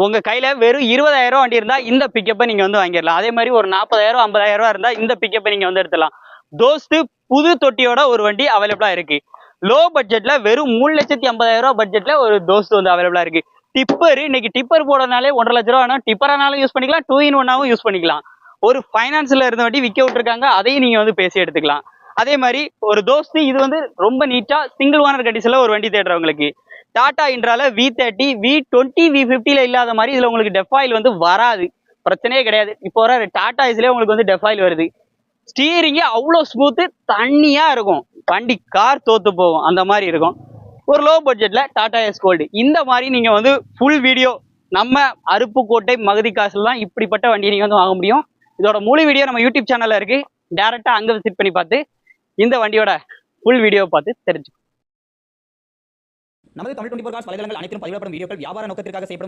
உங்க கையில வெறும் 20,000 வண்டி இருந்தா இந்த பிக்கப்பை நீங்க வந்து வாங்கிடலாம். அதே மாதிரி ஒரு 40,000 50,000 இருந்தா இந்த பிக்கப்பை நீங்க வந்து எடுத்துலாம். தோஸ்து புது தொட்டியோட ஒரு வண்டி அவைலபிளா இருக்கு. லோ பட்ஜெட்ல வெறும் 3,50,000 பட்ஜெட்ல ஒரு தோஸ்து வந்து அவைலபிளா இருக்கு. டிப்பர் இன்னைக்கு டிப்பர் போடனாலே 1,50,000 ரூபா வேணும். டிப்பரானாலும் யூஸ் பண்ணிக்கலாம், 2-in-1 யூஸ் பண்ணிக்கலாம். ஒரு ஃபைனான்ஸ்ல இருந்த வண்டி விற்க விட்டுருக்காங்க, அதையும் நீங்க வந்து பேசி எடுத்துக்கலாம். அதே மாதிரி ஒரு தோஸ்து இது வந்து ரொம்ப நீட்டா சிங்கிள் ஓனர் கண்டிஷன்ல ஒரு வண்டி தேடுறவங்களுக்கு டாடா இன்ட்ரால V30 V20 V50ல இல்லாத மாதிரி இதுல உங்களுக்கு டெஃபாயில் வந்து வராது, பிரச்சனையே கிடையாது. இப்போ வர டாடா ஐஸ்லயே உங்களுக்கு வந்து டெஃபாயில் வருது. ஸ்டீரிங்கே அவ்வளோ ஸ்மூத்து தண்ணியா இருக்கும், வண்டி கார் தோத்து போகும் அந்த மாதிரி இருக்கும். ஒரு லோ பட்ஜெட்ல டாடா எஸ் கோல்டு இந்த மாதிரி நீங்க வந்து ஃபுல் வீடியோ நம்ம அருப்புக்கோட்டை மகதி காசுல தான் இப்படிப்பட்ட வண்டியை நீங்க வந்து வாங்க முடியும். இதோட முழு வீடியோ நம்ம யூடியூப் சேனல்ல இருக்கு. டைரக்டா அங்க விசிட் பண்ணி பார்த்து இந்த வண்டியோட ஃபுல் வீடியோ பார்த்து தெரிஞ்சுக்கணும். நமது தமிழ் 24 காஸ் வலைதளங்கள் அனைத்தும் பதிவிடப்படும் வீடியோக்கள் வியாபார நோக்கத்திற்காக செய்யப்படும்